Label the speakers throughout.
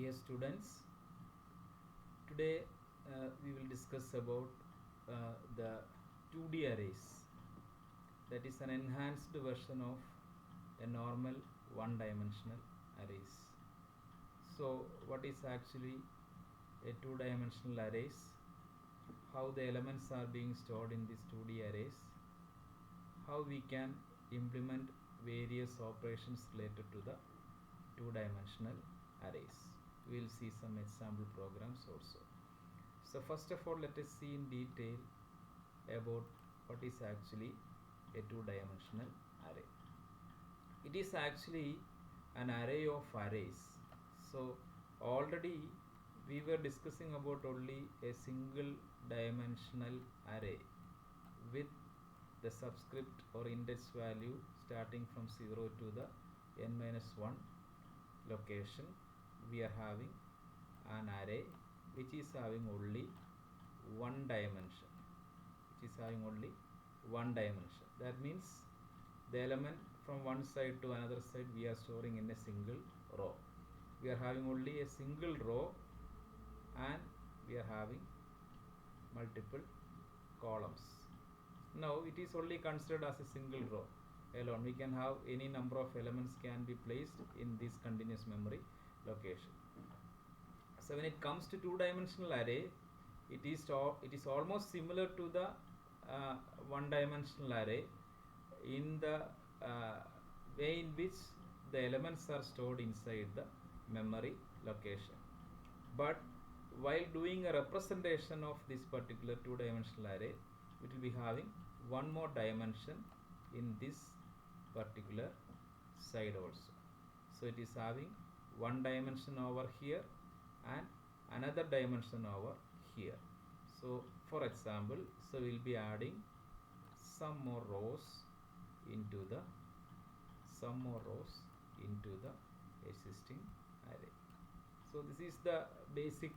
Speaker 1: Dear students, today we will discuss about the 2D arrays, that is an enhanced version of a normal one-dimensional arrays. So what is actually a two-dimensional arrays, how the elements are being stored in these 2D arrays, how we can implement various operations related to the two-dimensional arrays. We will see some example programs also. So first of all, let us see in detail about what is actually a two-dimensional array. It is actually an array of arrays. So already we were discussing about only a single dimensional array with the subscript or index value starting from 0 to the n-1 location. We are having an array which is having only one dimension. That means the element from one side to another side we are storing in a single row. We are having only a single row and we are having multiple columns. Now it is only considered as a single row alone. We can have any number of elements can be placed in this continuous memory location. So when it comes to two-dimensional array, it is almost similar to the one-dimensional array in the way in which the elements are stored inside the memory location. But while doing a representation of this particular two-dimensional array, it will be having one more dimension in this particular side also. So it is having one dimension over here and another dimension over here. So for example, so we'll be adding some more rows into the existing array. So this is the basic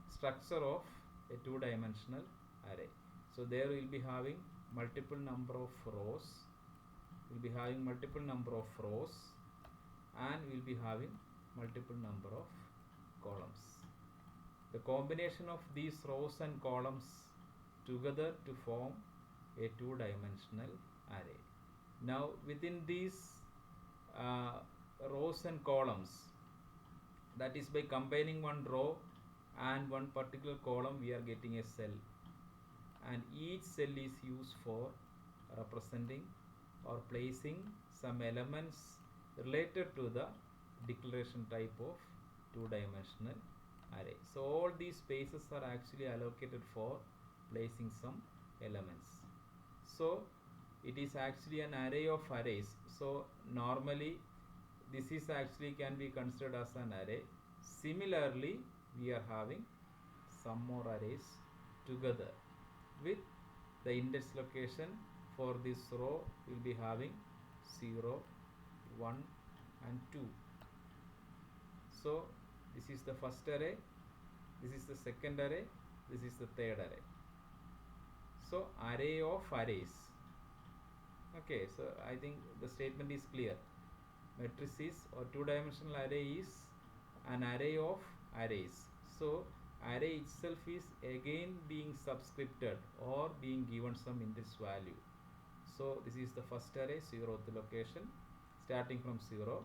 Speaker 1: structure of a two-dimensional array. So there will be having multiple number of rows, and we'll be having multiple number of columns. The combination of these rows and columns together to form a two-dimensional array. Now within these rows and columns, that is by combining one row and one particular column, we are getting a cell, and each cell is used for representing or placing some elements related to the declaration type of two-dimensional array. So all these spaces are actually allocated for placing some elements. So it is actually an array of arrays. So normally this is actually can be considered as an array. Similarly, we are having some more arrays together with the index location for this row will be having 0, 1 and 2. So this is the first array, this is the second array, this is the third array. So array of arrays. Okay, so I think the statement is clear. Matrices or two-dimensional array is an array of arrays. So array itself is again being subscripted or being given some index value. So this is the first array, 0th location, starting from 0.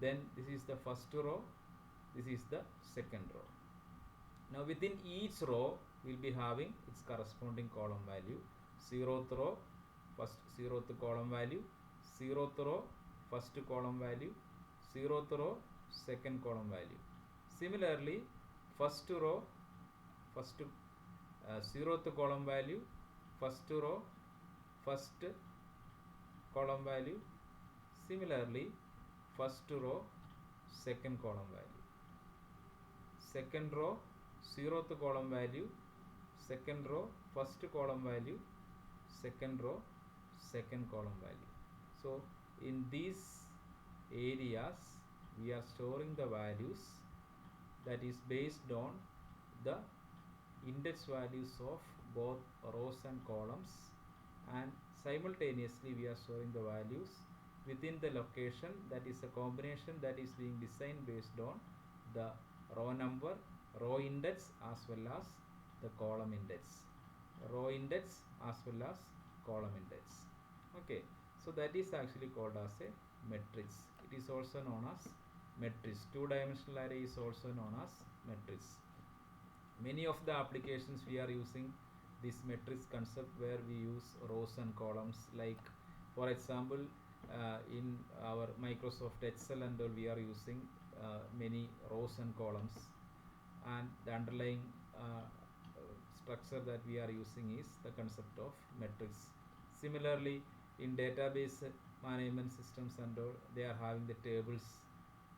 Speaker 1: Then this is the first row, this is the second row. Now within each row we'll be having its corresponding column value. 0th row, first 0th column value, 0th row, first column value, 0th row, second column value. Similarly, first row, 0th column value, first row, first column value. Similarly, first row, second column value. Second row, 0th column value, second row, first column value, second row, second column value. So in these areas we are storing the values that is based on the index values of both rows and columns, and simultaneously we are storing the values within the location, that is a combination that is being designed based on the row number, row index as well as the column index. Row index as well as column index. Okay, so that is actually called as a matrix. It is also known as matrix. Two-dimensional array is also known as matrix. Many of the applications we are using this matrix concept where we use rows and columns, like for example in our Microsoft Excel and all we are using many rows and columns, and the underlying structure that we are using is the concept of matrix. Similarly, in database management systems and all, they are having the tables.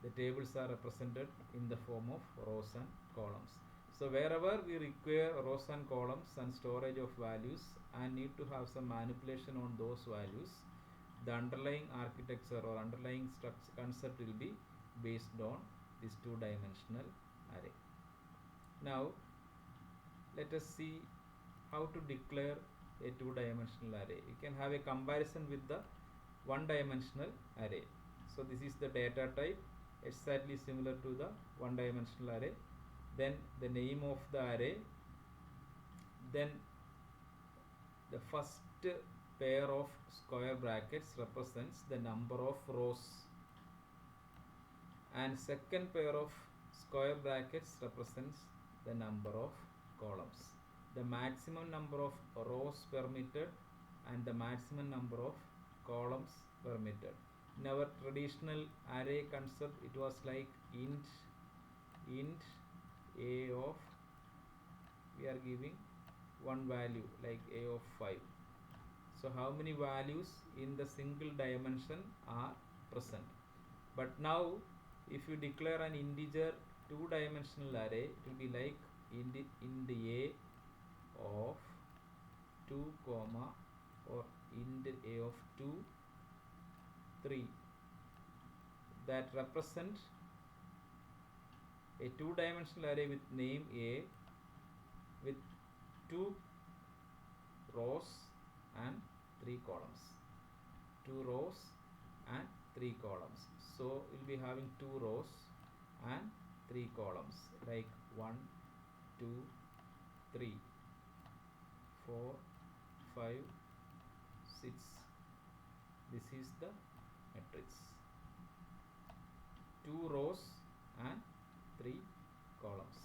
Speaker 1: The tables are represented in the form of rows and columns. So wherever we require rows and columns and storage of values and need to have some manipulation on those values, the underlying architecture or underlying structure concept will be based on this two-dimensional array. Now let us see how to declare a two-dimensional array. You can have a comparison with the one-dimensional array. So this is the data type, exactly similar to the one-dimensional array. Then the name of the array, then the first pair of square brackets represents the number of rows, and second pair of square brackets represents the number of columns. The maximum number of rows permitted and the maximum number of columns permitted. In our traditional array concept, it was like int a of, we are giving one value like a of 5. So how many values in the single dimension are present? But now if you declare an integer two-dimensional array, it will be like int a of 2 comma or int a of 2 3, that represent a two-dimensional array with name A with 2 rows and 3 columns. 2 rows and 3 columns. So we'll be having 2 rows and 3 columns like 1, 2, 3, 4, 5, 6. This is the matrix. 2 rows and 3 columns.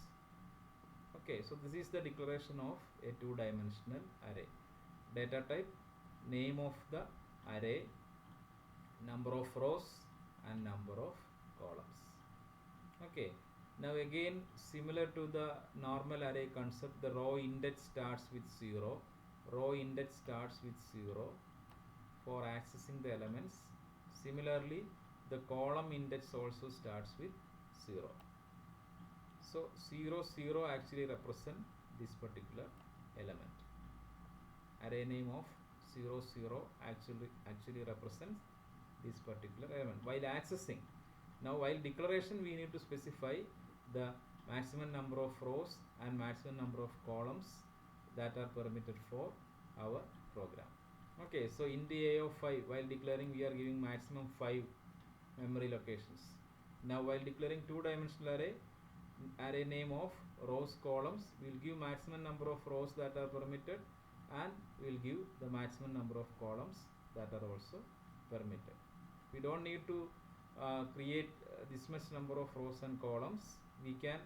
Speaker 1: Okay, so this is the declaration of a two-dimensional array. Data type, name of the array, number of rows and number of columns. Okay, now again similar to the normal array concept, the row index starts with 0. Row index starts with 0 for accessing the elements. Similarly, the column index also starts with 0. So 0, 0 actually represent this particular element. Array name of 0, 0 actually represents this particular element. While accessing, now while declaration we need to specify the maximum number of rows and maximum number of columns that are permitted for our program. Okay, so int a of 5, while declaring we are giving maximum 5 memory locations. Now while declaring two-dimensional array name of rows columns, we will give maximum number of rows that are permitted and we will give the maximum number of columns that are also permitted. We don't need to create this much number of rows and columns. We can,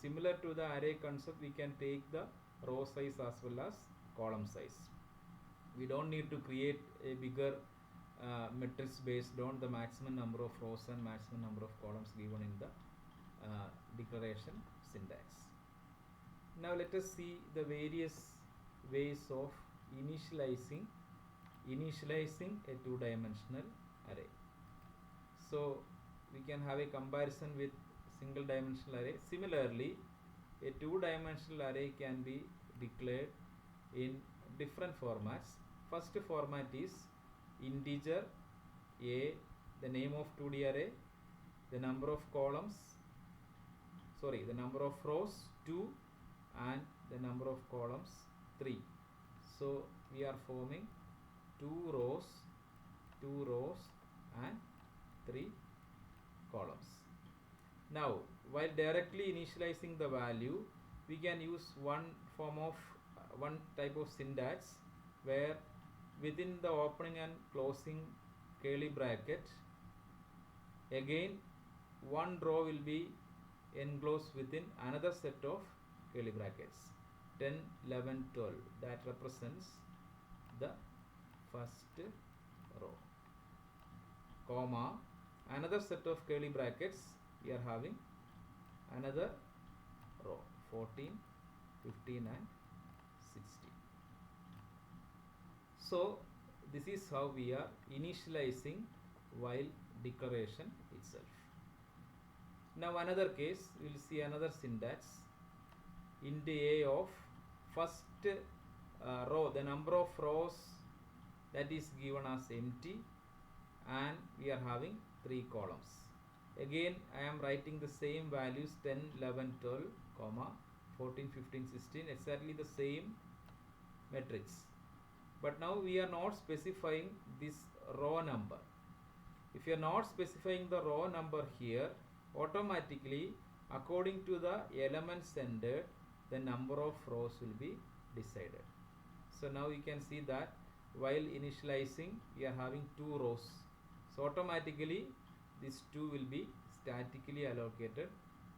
Speaker 1: similar to the array concept, we can take the row size as well as column size. We don't need to create a bigger matrix based on the maximum number of rows and maximum number of columns given in the declaration syntax. Now let us see the various ways of initializing a two-dimensional array. So we can have a comparison with single dimensional array. Similarly, a two-dimensional array can be declared in different formats. First format is integer a, the name of 2D array, the number of columns, the number of rows 2 and the number of columns 3. So we are forming 2 rows and 3 columns. Now while directly initializing the value, we can use one form of one type of syntax where within the opening and closing curly bracket, again one row will be enclosed within another set of curly brackets, 10, 11, 12. That represents the first row, comma, another set of curly brackets, we are having another row, 14, 15 and 16. So this is how we are initializing while declaration itself. Now another case, we will see another syntax. Int a of first row, the number of rows that is given as empty, and we are having 3 columns. Again I am writing the same values, 10, 11, 12, comma, 14, 15, 16, exactly the same matrix. But now we are not specifying this row number. If you are not specifying the row number here, automatically according to the elements entered, the number of rows will be decided. So now you can see that while initializing we are having 2 rows. So automatically this 2 will be statically allocated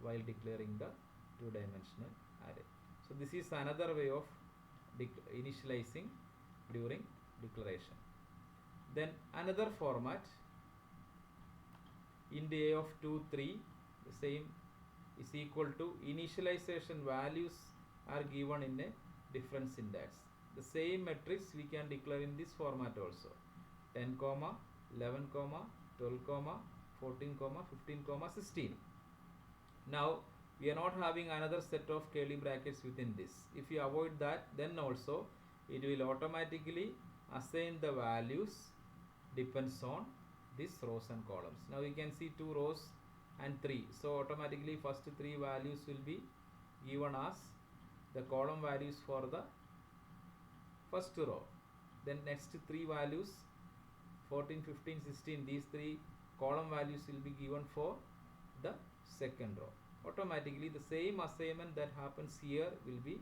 Speaker 1: while declaring the 2-dimensional array. So this is another way of initializing during declaration. Then another format, int a of 2, 3, the same is equal to initialization values are given in a different syntax. The same matrix we can declare in this format also, 10, 11, 12, 14, 15, 16. Now we are not having another set of curly brackets within this. If you avoid that, then also it will automatically assign the values depends on these rows and columns. Now you can see 2 rows and 3. So automatically first 3 values will be given as the column values for the first row. Then next 3 values, 14, 15, 16, these 3 column values will be given for the second row. Automatically the same assignment that happens here will be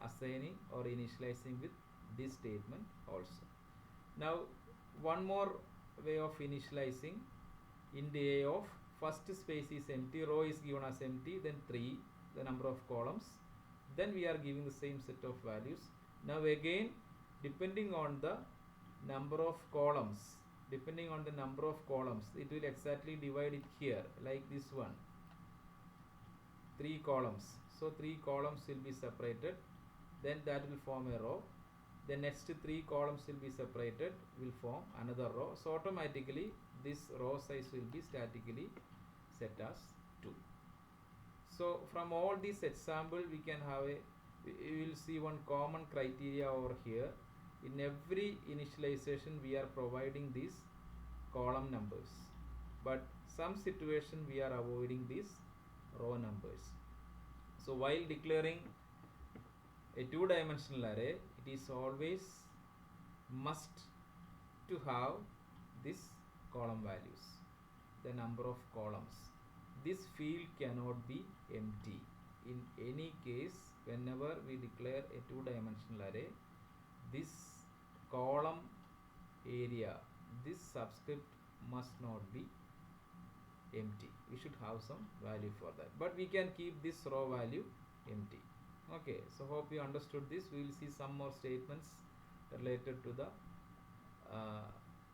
Speaker 1: assigning or initializing with this statement also. Now one more way of initializing, int a of first space is empty, row is given as empty, then 3, the number of columns, then we are giving the same set of values. Now again, depending on the number of columns, it will exactly divide it here, like this one, 3 columns. So 3 columns will be separated, then that will form a row. The next 3 columns will be separated, will form another row. So automatically this row size will be statically set as 2. So from all these examples we can have we will see one common criteria over here. In every initialization we are providing these column numbers, but some situation we are avoiding these row numbers. So while declaring a 2-dimensional array, it is always must to have this column values, the number of columns. This field cannot be empty. In any case, whenever we declare a 2-dimensional array, this column area, this subscript must not be empty. We should have some value for that, but we can keep this row value empty. Okay, so hope you understood this. We will see some more statements related to the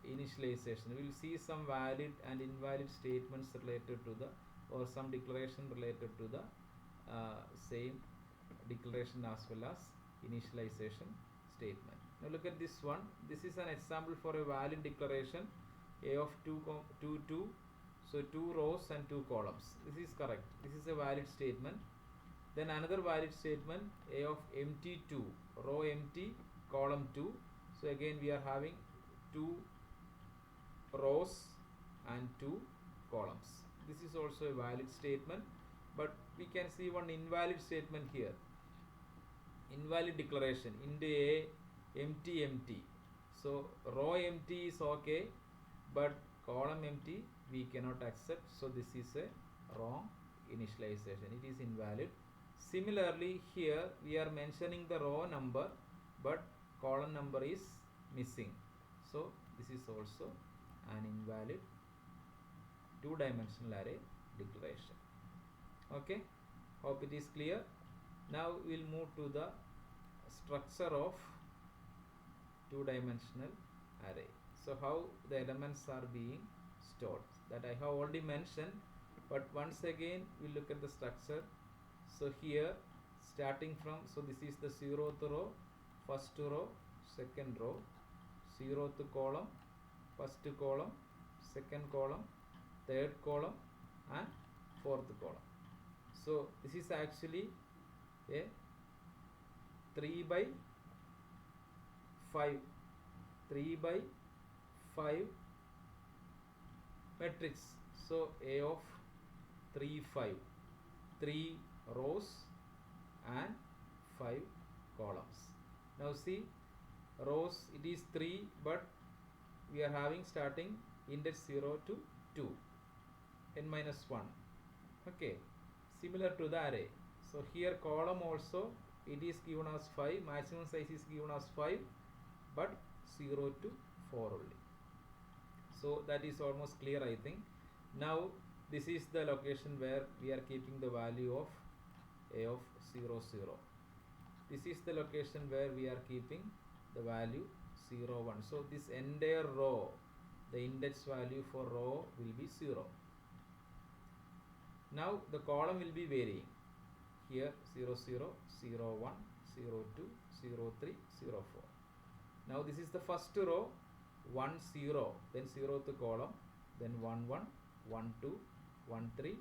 Speaker 1: initialization. We will see some valid and invalid statements related to the, or some declaration related to the same declaration as well as initialization statement. Now look at this one. This is an example for a valid declaration, a of 2, 2. So 2 rows and 2 columns. This is correct. This is a valid statement. Then another valid statement, a of empty 2, row empty, column 2. So again we are having 2 rows and 2 columns. This is also a valid statement, but we can see one invalid statement here. Invalid declaration, int a empty empty. So row empty is okay, but column empty we cannot accept. So this is a wrong initialization, it is invalid. Similarly, here we are mentioning the row number but column number is missing, so this is also an invalid two-dimensional array declaration. Okay, hope it is clear. Now we'll move to the structure of two-dimensional array. So how the elements are being stored, that I have already mentioned, but once again we look at the structure. So here, starting from, so this is the 0th row, first row, second row, 0th column, first column, second column, third column and fourth column. So this is actually a 3 by 5 matrix. So A of 3 5, 3 rows and 5 columns. Now see, rows it is 3, but we are having starting index 0 to 2, n minus 1. Okay, similar to the array. So here column also it is given as 5, maximum size is given as 5, but 0 to 4 only. So that is almost clear, I think. Now this is the location where we are keeping the value of A of 0 0. This is the location where we are keeping the value 0 1. So this entire row, the index value for row will be 0. Now the column will be varying. Here 0 0, 0 1, 0 2, 0 3, 0 4. Now this is the first row, 1 0, then 0th column, then 1 1, 1 2, 1 3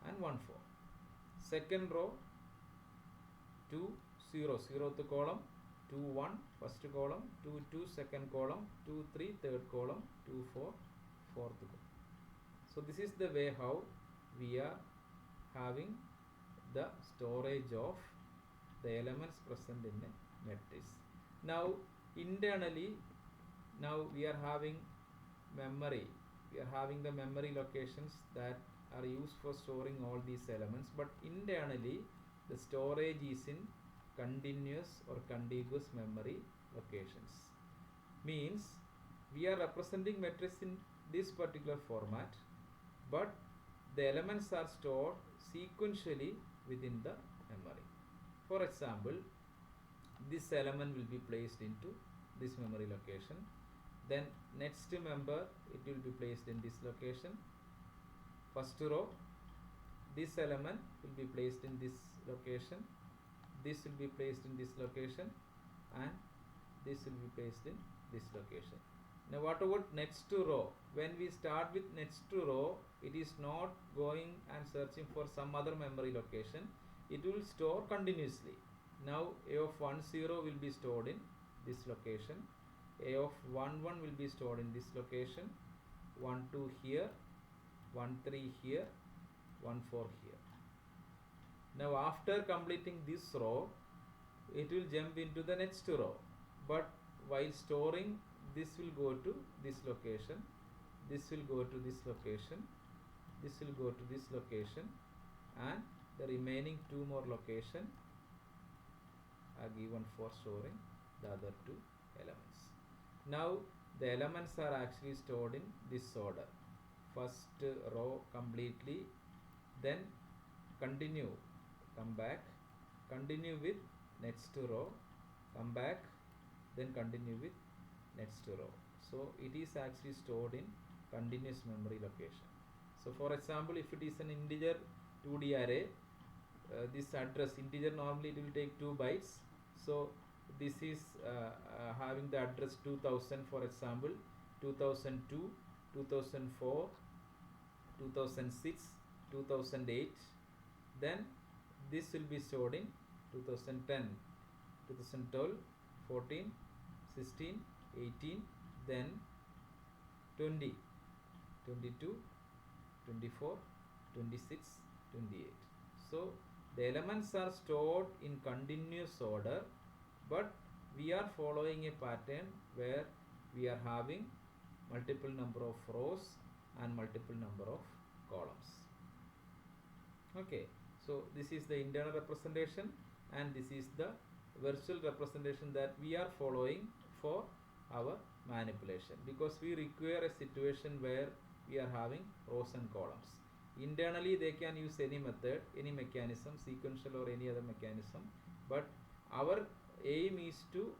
Speaker 1: and 1 4. Second row, 2 0, 0th column, 2 1, first column, 2 2, second column, 2 3, third column, 2 4, fourth column. So this is the way how we are having the storage of the elements present in a matrix. Now internally, now we are having memory. We are having the memory locations that are used for storing all these elements, but internally the storage is in continuous or contiguous memory locations. Means we are representing matrix in this particular format, but the elements are stored sequentially within the memory. For example, this element will be placed into this memory location, then next member it will be placed in this location. First row, this element will be placed in this location, this will be placed in this location and this will be placed in this location. Now what about next row? When we start with next row, it is not going and searching for some other memory location, it will store continuously. Now A of 1 0 will be stored in this location, A of 1 1 will be stored in this location, 1 2 here, 1 3 here, 1 4 here. Now after completing this row, it will jump into the next row, but while storing, this will go to this location, this will go to this location, this will go to this location, and the remaining two more locations are given for storing the other two elements. Now the elements are actually stored in this order. First row completely, then continue, come back, continue with next row, come back, then continue with next row. So it is actually stored in continuous memory location. So for example, if it is an integer 2D array, this address integer normally it will take 2 bytes. So this is having the address 2000, for example, 2002, 2004, 2006, 2008. Then this will be stored in 2010, 2012, 14, 16, 18, then 20, 22, 24, 26, 28. So the elements are stored in continuous order, but we are following a pattern where we are having multiple number of rows and multiple number of columns. Okay, so this is the internal representation and this is the virtual representation that we are following for our manipulation, because we require a situation where we are having rows and columns. Internally they can use any method, any mechanism, sequential or any other mechanism, but our aim is to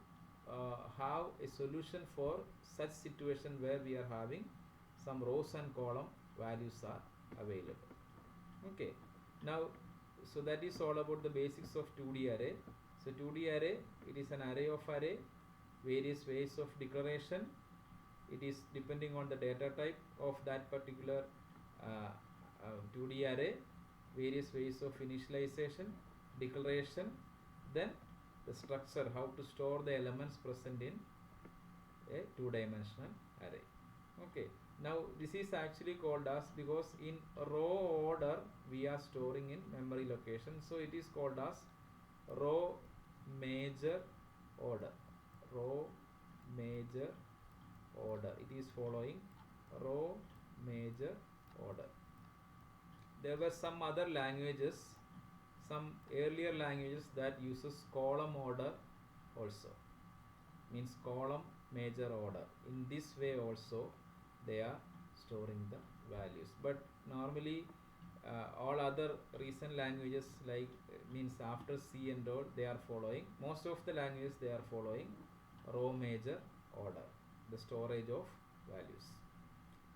Speaker 1: have a solution for such situation where we are having some rows and column values are available. Okay, now so that is all about the basics of 2D array. So 2D array, it is an array of array, various ways of declaration. It is depending on the data type of that particular 2D array, various ways of initialization, declaration, then the structure, how to store the elements present in a two-dimensional array. Okay, now this is actually called as, because in row order we are storing in memory location, so it is called as row major order. Row major order, it is following row major order. There were some other languages, some earlier languages that uses column order also, means column major order. In this way also they are storing the values, but normally all other recent languages like means after C and all, they are following, most of the languages they are following row major order, the storage of values.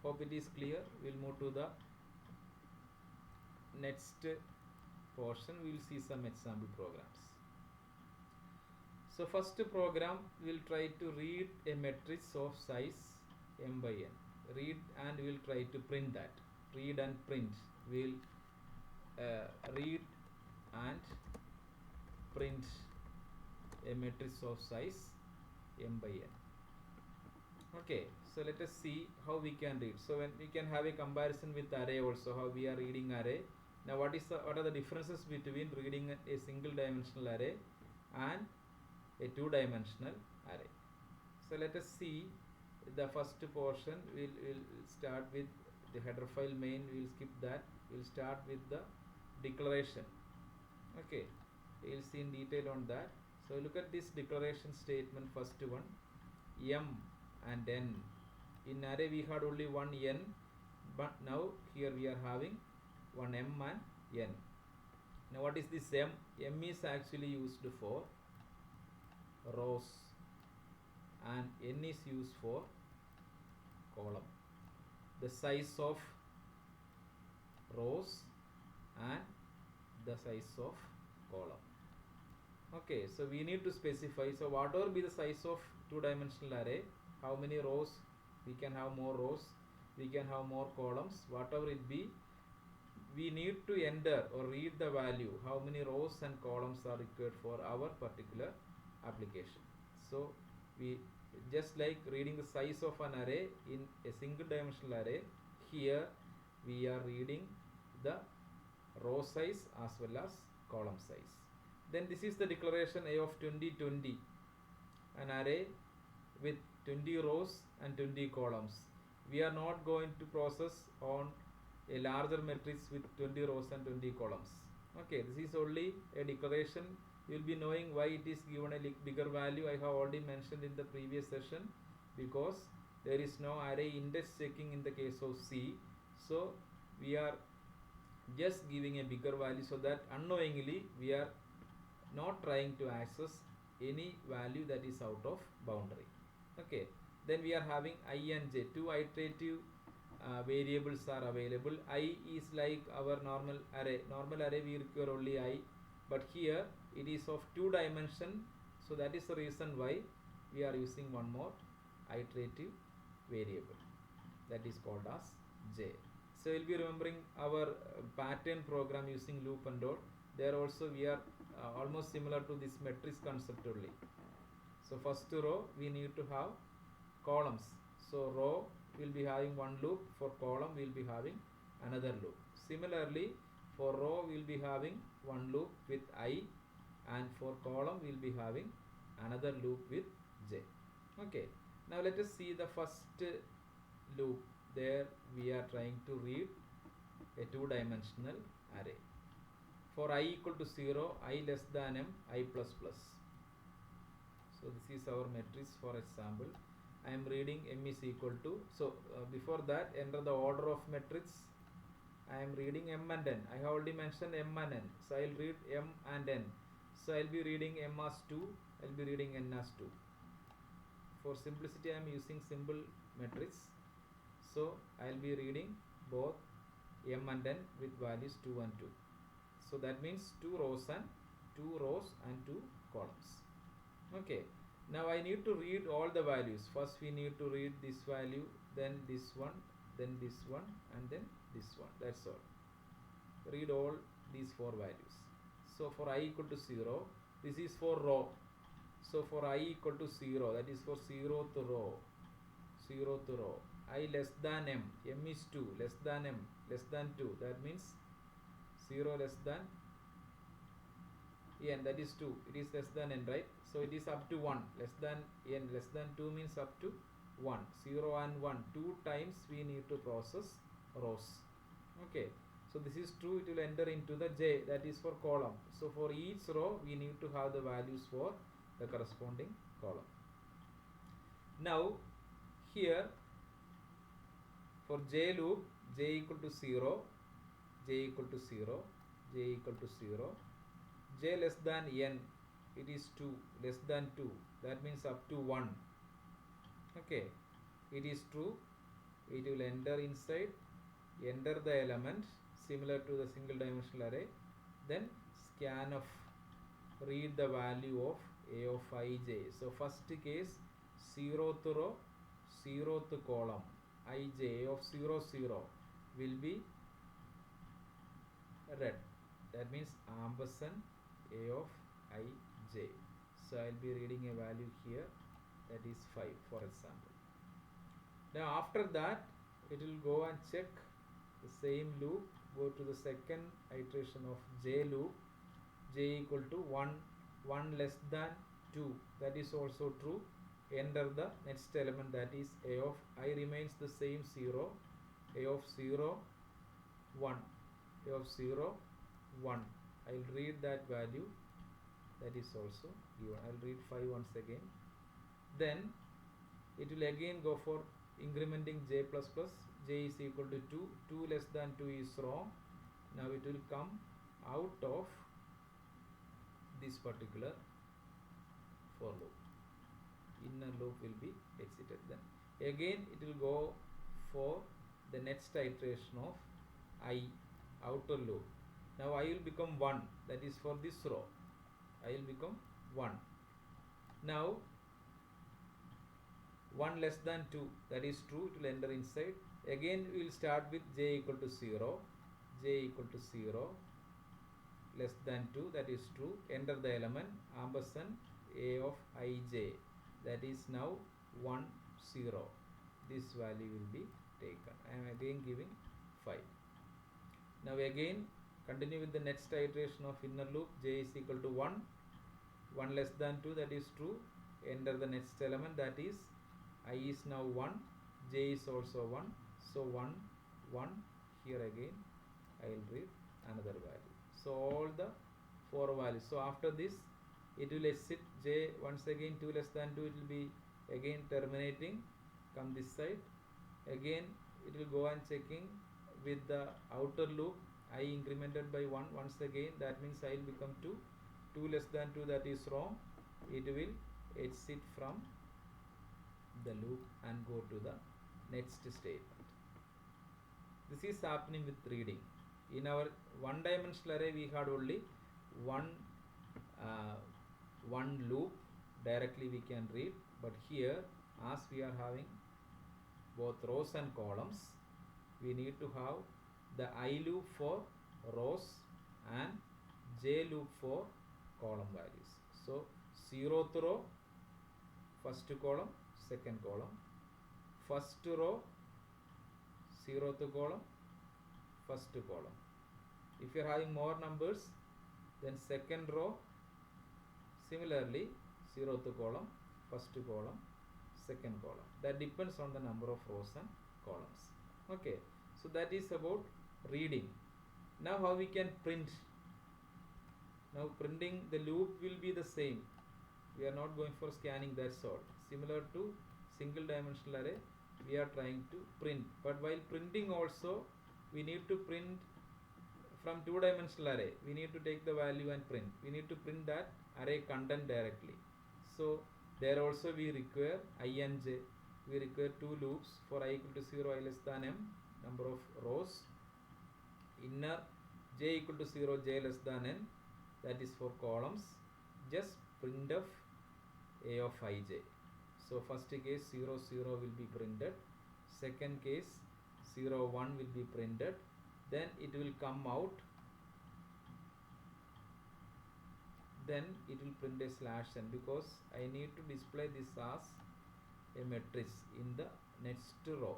Speaker 1: Hope it is clear. We'll move to the next portion. We'll see some example programs. So first program, we'll try to read a matrix of size m by n. Read and we'll try to print that. Read and print. We'll read and print a matrix of size m by n. Okay, so let us see how we can read. So when we can have a comparison with array also, how we are reading array. Now what are the differences between reading a single dimensional array and a two-dimensional array? So let us see the first portion. We'll start with the header file main. We'll skip that. We'll start with the declaration. Okay, we'll see in detail on that. So look at this declaration statement, first one, m and n. In array we had only one n, but now here we are having one m and n. Now what is this m? M is actually used for rows and n is used for column. The size of rows and the size of column. Okay, so we need to specify. So whatever be the size of two-dimensional array, how many rows, we can have more rows, we can have more columns, whatever it be, we need to enter or read the value, how many rows and columns are required for our particular application. So we, just like reading the size of an array in a single dimensional array, here we are reading the row size as well as column size. Then this is the declaration A of 2020, an array with 20 rows and 20 columns. We are not going to process on a larger matrix with 20 rows and 20 columns. Okay, this is only a declaration. You will be knowing why it is given a bigger value. I have already mentioned in the previous session, because there is no array index checking in the case of C. So we are just giving a bigger value, so that unknowingly we are not trying to access any value that is out of boundary. Okay, then we are having I and j, two iterative variables are available. I is like our normal array. Normal array we require only I, but here it is of two dimension, so that is the reason why we are using one more iterative variable, that is called as j. So we'll be remembering our pattern program using loop and all. There also we are almost similar to this matrix concept only. So first row we need to have columns. So row will be having one loop, for column we will be having another loop. Similarly, for row we will be having one loop with I, and for column we will be having another loop with j. Okay, now let us see the first loop. There we are trying to read a two-dimensional array. For I equal to 0, I less than m, I plus plus. So this is our matrix. For example, I am reading m is equal to, so before that enter the order of matrix. I am reading m and n. I have already mentioned m and n, so I will read m and n. So I will be reading m as 2, I will be reading n as 2. For simplicity I am using simple matrix, so I will be reading both m and n with values 2 and 2. So that means 2 rows and 2 columns. Okay, now I need to read all the values. First we need to read this value, then this one, then this one, and then this one. That's all. Read all these 4 values. So for I equal to 0, this is for row. So for I equal to 0, that is for 0th row, I less than m, m is 2, less than m, less than 2, that means 0 less than n, that is 2, it is less than n, right? So it is up to 1, less than n, less than 2 means up to 1, 0 and 1, 2 times we need to process rows. Okay, so this is true, it will enter into the j, that is for column. So for each row we need to have the values for the corresponding column. Now here for j loop, j equal to 0, j equal to 0, j equal to 0, j less than n, it is 2, less than 2, that means up to 1. Okay, it is true, it will enter inside, enter the element similar to the single dimensional array, then scanf, read the value of a of ij. So first case, 0th row, 0th column, ij of 0 0 will be red, that means ampersand a of ij. So I will be reading a value here, that is 5 for example. Now after that it will go and check the same loop, go to the second iteration of j loop, j equal to 1, 1 less than 2, that is also true, enter the next element, that is a of I remains the same 0, a of 0 1, a of 0 1, I will read that value, that is also given. I will read 5 once again. Then it will again go for incrementing j plus plus, j is equal to 2, 2 less than 2 is wrong. Now it will come out of this particular for loop, inner loop will be exited. Then again it will go for the next iteration of I, outer loop. Now I will become 1, that is for this row, I will become 1. Now 1 less than 2, that is true, it will enter inside. Again we will start with j equal to 0, j equal to 0, less than 2, that is true, enter the element ampersand a of ij, that is now 1 0, this value will be taken. I am again giving 5. Now again continue with the next iteration of inner loop, j is equal to 1, 1 less than 2, that is true, enter the next element, that is I is now 1, j is also 1, so 1 1, here again I will read another value. So all the 4 values. So after this it will exit j once again, 2 less than 2, it will be again terminating, come this side, again it will go and checking with the outer loop, I incremented by 1 once again, that means I will become 2, 2 less than 2, that is wrong, it will exit from the loop and go to the next statement. This is happening with reading. In our one dimensional array we had only one loop, directly we can read, but here as we are having both rows and columns, we need to have the I loop for rows and j loop for column values. So 0th row, first column, second column, first row, 0th column, first column. If you are having more numbers, then second row, similarly 0th column, first column, second column. That depends on the number of rows and columns. Okay, so that is about reading. Now how we can print? Now printing, the loop will be the same. We are not going for scanning, that's all. Similar to single dimensional array, we are trying to print. But while printing also, we need to print from two dimensional array. We need to take the value and print. We need to print that array content directly. So there also we require I and j. We require two loops for I equal to 0, I less than m, number of rows. Inner j equal to 0, j less than n, that is for columns. Just printf a of ij. So first case 0 0 will be printed, second case 0 1 will be printed, then it will come out, then it will print a slash n, because I need to display this as a matrix in the next row,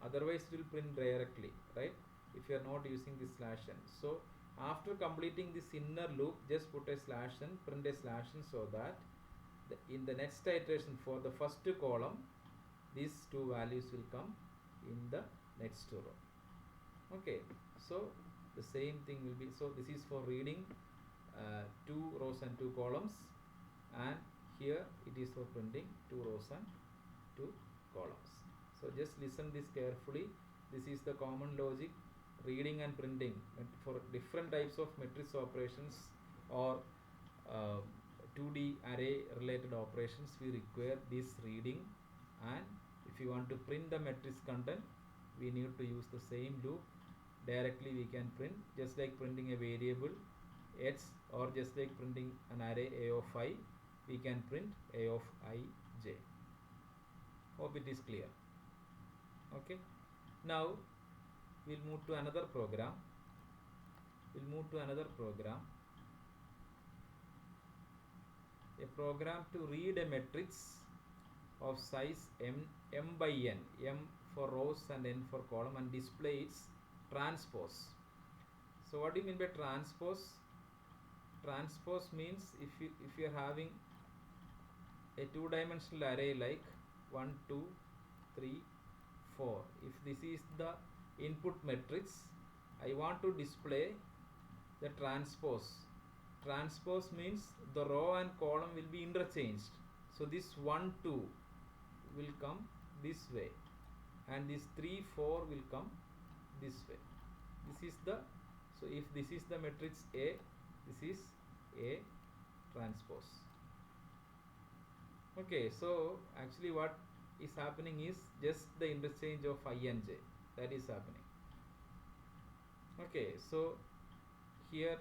Speaker 1: otherwise it will print directly, right, if you are not using this slash n. So after completing this inner loop, just put a slash n, print a slash n, so that in the next iteration for the first column, these two values will come in the next row. Okay, so the same thing will be, so this is for reading two rows and two columns, and here it is for printing two rows and two columns. So just listen this carefully. This is the common logic, reading and printing for different types of matrix operations or 2D array related operations. We require this reading, and if you want to print the matrix content, we need to use the same loop. Directly we can print, just like printing a variable x, or just like printing an array a of I, we can print a of I j. Hope it is clear. Okay, now we'll move to another program. A program to read a matrix of size m by n, m for rows and n for column, and display its transpose. So what do you mean by transpose? Transpose means if you are having a two-dimensional array like 1 2 3 4, if this is the input matrix, I want to display the transpose. Transpose means the row and column will be interchanged. So this 1 2 will come this way, and this 3 4 will come this way. This is the, so if this is the matrix A, this is A transpose. Okay, so actually what is happening is just the interchange of I and j, that is happening. Okay, so here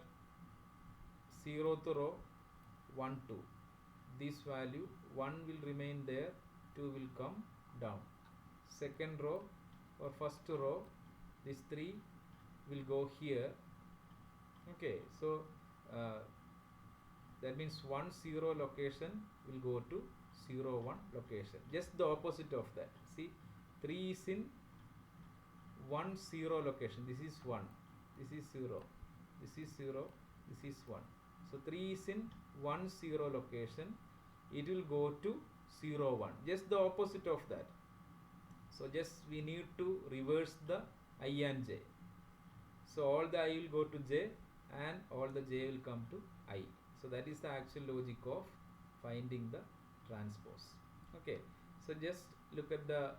Speaker 1: 0th row 1 2, this value 1 will remain there, 2 will come down. Second row or first row, this 3 will go here. Okay, so that means 1 0 location will go to 0 1 location, just the opposite of that. See, 3 is in 1 0 location, this is 1, this is 0, this is 0, this is 1. So 3 is in 1 0 location, it will go to 0 1, just the opposite of that. So just we need to reverse the I and j. So all the I will go to j and all the j will come to I. So that is the actual logic of finding the transpose. Okay, so just look at the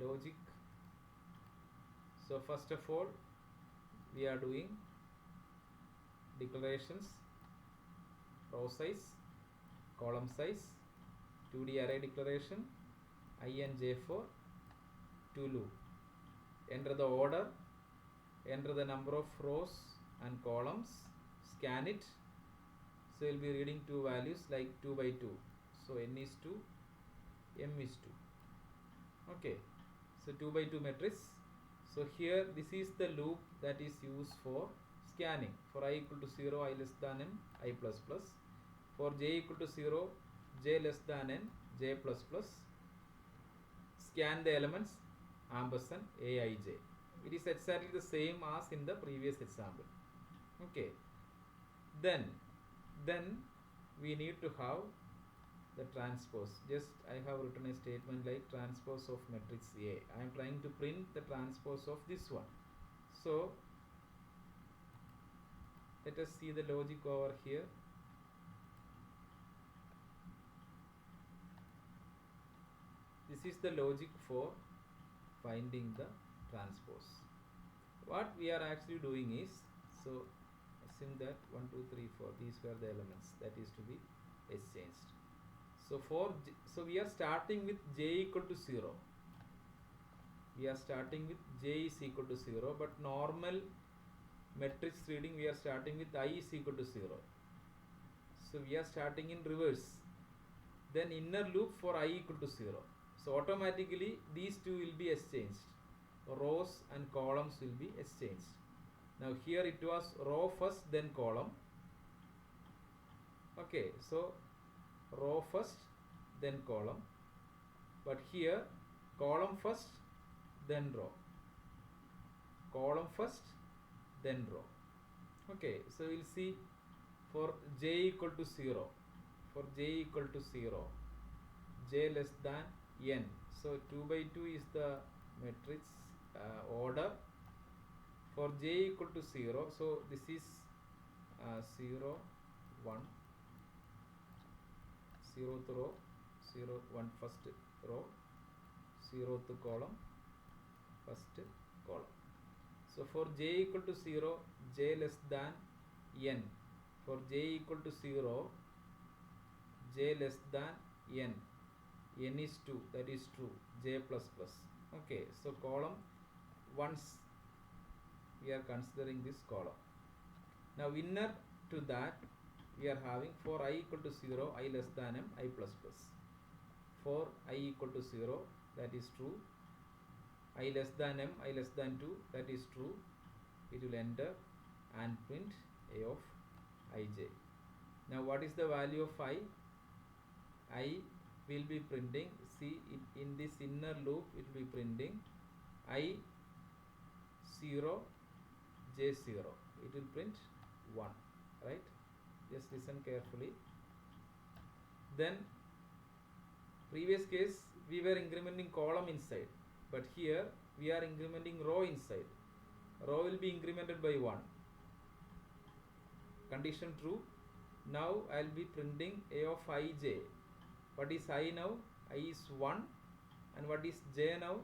Speaker 1: logic. So first of all, we are doing declarations, row size, column size, 2D array declaration, I and j for to loop. Enter the order, enter the number of rows and columns, scan it. So we'll be reading two values like 2 by 2. So n is 2, m is 2. Okay, so 2 by 2 matrix. So here this is the loop that is used for scanning. For I equal to 0, I less than n, I plus plus. For j equal to 0, j less than n, j plus plus. Scan the elements, ampersand aij. It is exactly the same as in the previous example. Okay, then we need to have the transpose. Just I have written a statement like transpose of matrix A. I am trying to print the transpose of this one. So Let us see the logic over here. This is the logic for finding the transpose. What we are actually doing is, so assume that 1, 2, 3, 4, these were the elements that is to be exchanged. So so we are starting with j equal to 0. We are starting with j is equal to 0, but normal matrix reading we are starting with I is equal to 0. So we are starting in reverse. Then inner loop for I equal to 0. So automatically these two will be exchanged. Rows and columns will be exchanged. Now here it was row first then column. Okay, so row first then column, but here column first then row, column first then row. Okay, so we'll see for j equal to 0, for j equal to 0, j less than n. So 2 by 2 is the matrix order. For j equal to 0, so this is 0, 1, 0th row, 0, 1 first row, 0th column, first column. So for j equal to 0, j less than n. For j equal to 0, j less than n. N is 2, that is true, j plus plus. Okay, so column once we are considering this column. Now inner to that we are having for I equal to 0, I less than m, I plus plus. For I equal to 0, that is true. I less than m, I less than 2, that is true. It will enter and print a of ij. Now what is the value of I? I will be printing, see in this inner loop it will be printing I 0, j 0. It will print 1, right? Just listen carefully. Then previous case we were incrementing column inside, but here we are incrementing row inside. Row will be incremented by 1. Condition true. Now I will be printing a of ij. What is I now? I is 1, and what is j now?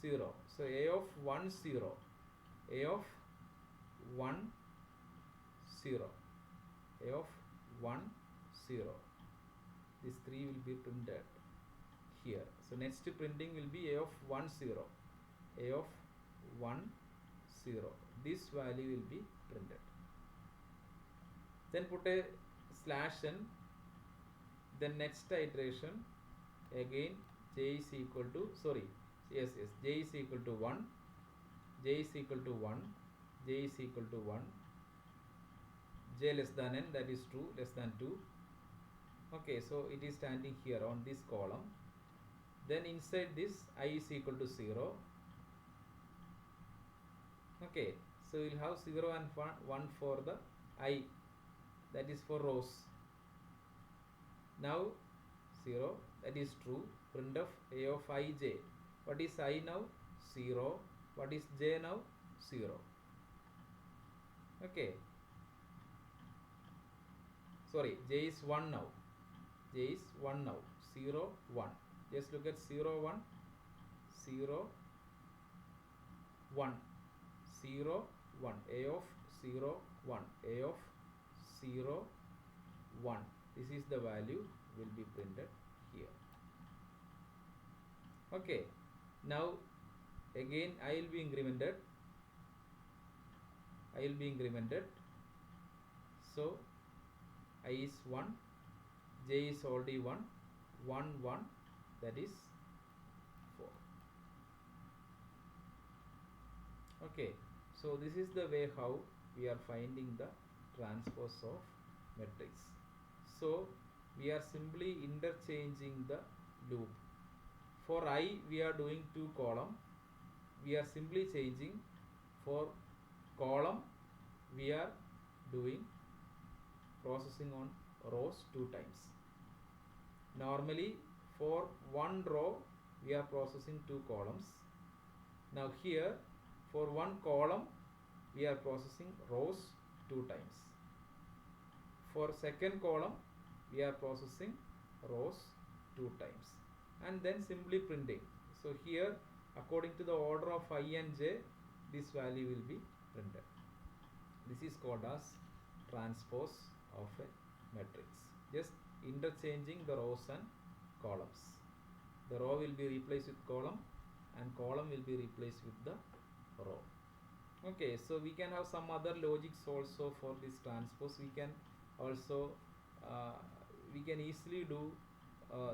Speaker 1: 0. So a of 1 0, a of 1 0, a of 1 0. These three will be printed here. So next printing will be a of 1 0, a of 1 0. This value will be printed. Then put a slash n. Then next iteration again j is equal to, j is equal to 1, j is equal to 1, j is equal to 1, j less than n, that is true, less than 2. Okay, so it is standing here on this column. Then inside this I is equal to 0. Okay, so we'll have 0 and 1 for the I, that is for rows. Now 0, that is true, print of a of ij. What is I now? 0. What is j now? 0. Okay, sorry, j is 1 now, j is 1 now, 0 1. Just look at 0 1, 0 1, 0 1, a of 0 1, a of 0 1. This is the value will be printed here. Okay, now again I will be incremented. So I is 1, j is already 1, 1 1, that is 4. Okay, so this is the way how we are finding the transpose of matrix. So we are simply interchanging the loop. For I we are doing 2 column. We are simply changing. For column we are doing processing on rows 2 times. Normally for 1 row we are processing 2 columns. Now here for 1 column we are processing rows 2 times. For second column we are processing rows 2 times, and then simply printing. So here, according to the order of I and j, this value will be printed. This is called as transpose of a matrix. Just interchanging the rows and columns. The row will be replaced with column and column will be replaced with the row. Okay, so we can have some other logics also for this transpose. We can also we can easily do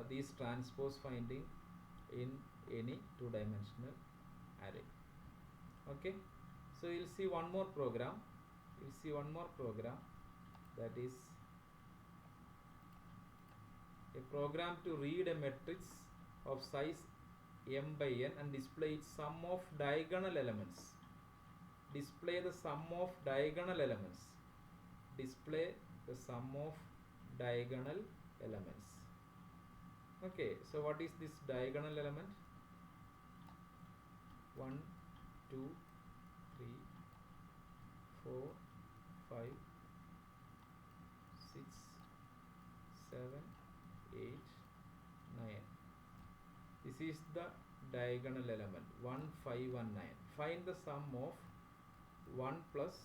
Speaker 1: this transpose finding in any two-dimensional array. Okay, so we'll see one more program. That is a program to read a matrix of size m by n and display its sum of diagonal elements. Display the sum of diagonal elements. Display the sum of diagonal elements. Okay, so what is this diagonal element? 1, 2, 3, 4, 5, 6, 7, 8, 9. This is the diagonal element 1, 5 and 9. Find the sum of 1 plus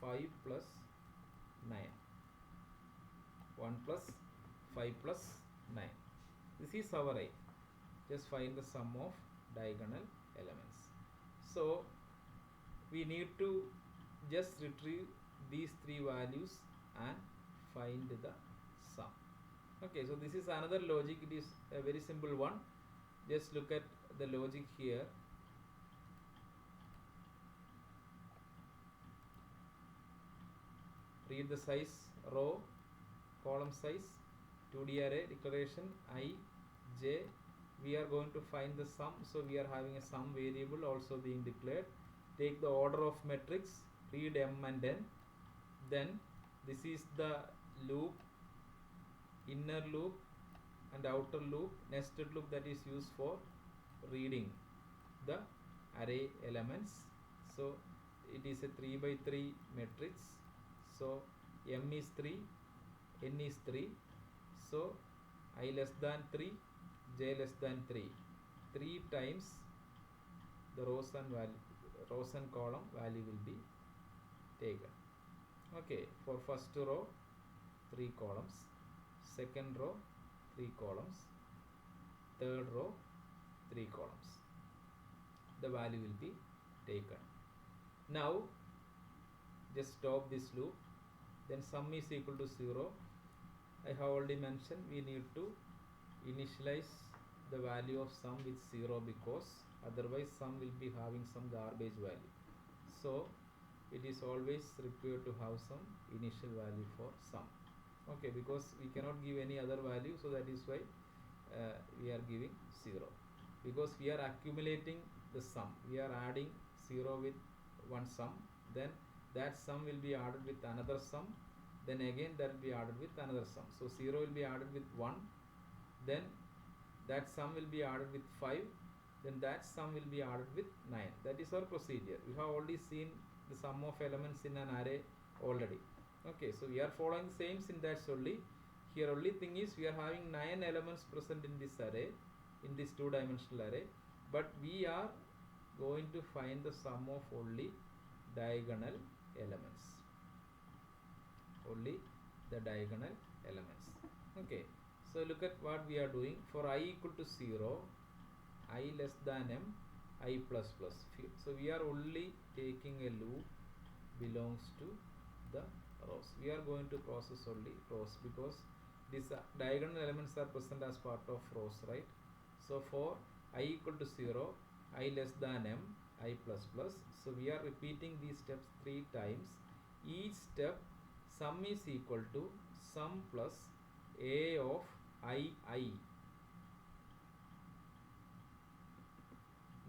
Speaker 1: 5 plus 9. 1 plus 5 plus 9. This is our aim. Just find the sum of diagonal elements. So we need to just retrieve these three values and find the sum. Okay, so this is another logic. It is a very simple one. Just look at the logic here. Read the size, row, column size, 2D array, declaration I, j. We are going to find the sum, so we are having a sum variable also being declared. Take the order of matrix, read m and n. Then this is the loop, inner loop and outer loop, nested loop that is used for reading the array elements. So it is a 3 by 3 matrix. So m is 3, n is 3. So I less than 3, j less than 3. 3 times the rows and column value will be taken. Okay, for first row 3 columns, second row 3 columns, third row 3 columns. The value will be taken. Now just stop this loop. Then sum is equal to 0. I have already mentioned we need to initialize the value of sum with 0 because otherwise sum will be having some garbage value. So it is always required to have some initial value for sum. Okay, because we cannot give any other value, so that is why we are giving 0, because we are accumulating the sum. We are adding 0 with one sum, then that sum will be added with another sum, then again that will be added with another sum. So 0 will be added with 1, then that sum will be added with 5, then that sum will be added with 9. That is our procedure. We have already seen the sum of elements in an array already. Okay, so we are following the same syntax only. Here only thing is we are having 9 elements present in this array, in this two-dimensional array, but we are going to find the sum of only diagonal elements. Only the diagonal elements. Okay, so look at what we are doing. For I equal to 0, I less than m, I plus plus. So we are only taking a loop belongs to the rows. We are going to process only rows because these diagonal elements are present as part of rows, right? So for I equal to 0, I less than m, I plus plus. So we are repeating these steps 3 times. Each step sum is equal to sum plus a of I.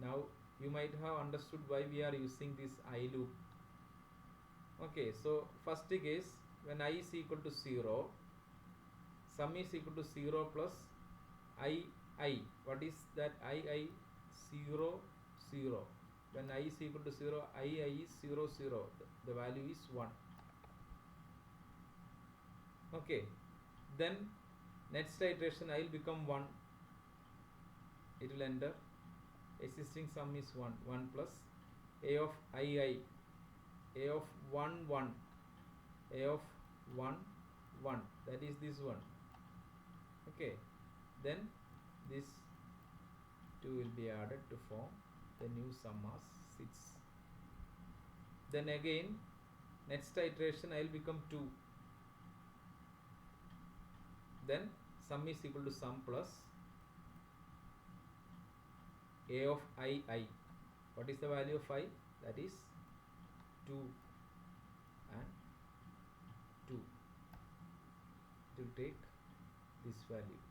Speaker 1: Now you might have understood why we are using this I loop. Okay, so first case, when I is equal to 0, sum is equal to 0 plus I. What is that I? 0, 0. When I is equal to 0, I is 0, 0. The value is 1. Okay, then next iteration I will become 1, it will enter existing sum is 1, 1 plus a of I, a of 1 1, a of 1 1, that is this one. Okay, then this 2 will be added to form the new sum as 6. Then again next iteration I will become 2, then sum is equal to sum plus a of I. What is the value of I? That is 2 and 2. It will take this value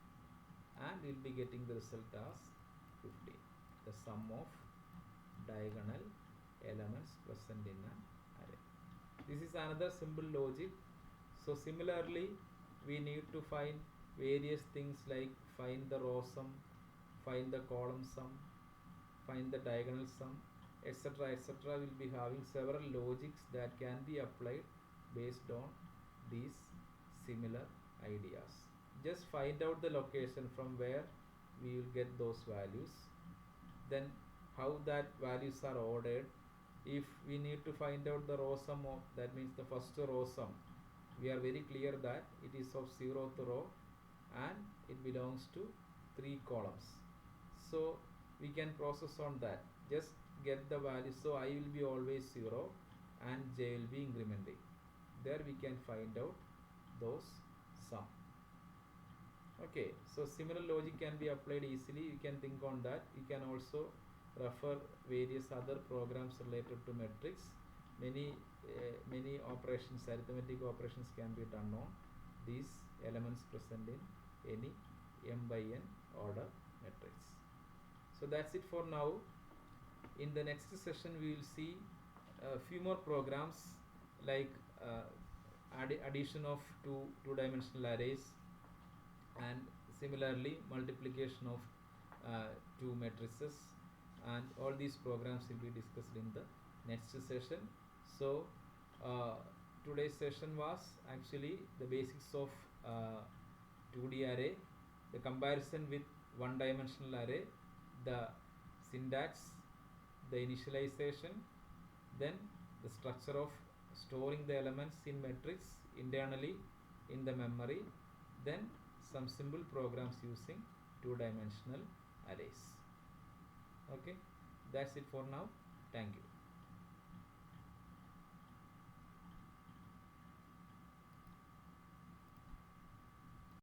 Speaker 1: and we will be getting the result as 15, the sum of diagonal elements present in an array. This is another simple logic. So similarly we need to find various things like find the row sum, find the column sum, find the diagonal sum, etc. etc. Will be having several logics that can be applied based on these similar ideas. Just find out the location from where we will get those values, then how that values are ordered. If we need to find out the row sum of, that means the first row sum, we are very clear that it is of 0th row and it belongs to 3 columns. So we can process on that. Just get the value. So I will be always 0 and j will be incrementing. There we can find out those sum. Okay, so similar logic can be applied easily. You can think on that. You can also refer various other programs related to metrics. Many operations, arithmetic operations can be done on these elements present in any m by n order matrix. So that's it for now. In the next session we will see a few more programs like addition of two-dimensional arrays, and similarly multiplication of two matrices, and all these programs will be discussed in the next session. So today's session was actually the basics of 2D array, the comparison with one-dimensional array, the syntax, the initialization, then the structure of storing the elements in matrix internally in the memory, then some simple programs using two-dimensional arrays. Okay, that's it for now. Thank you.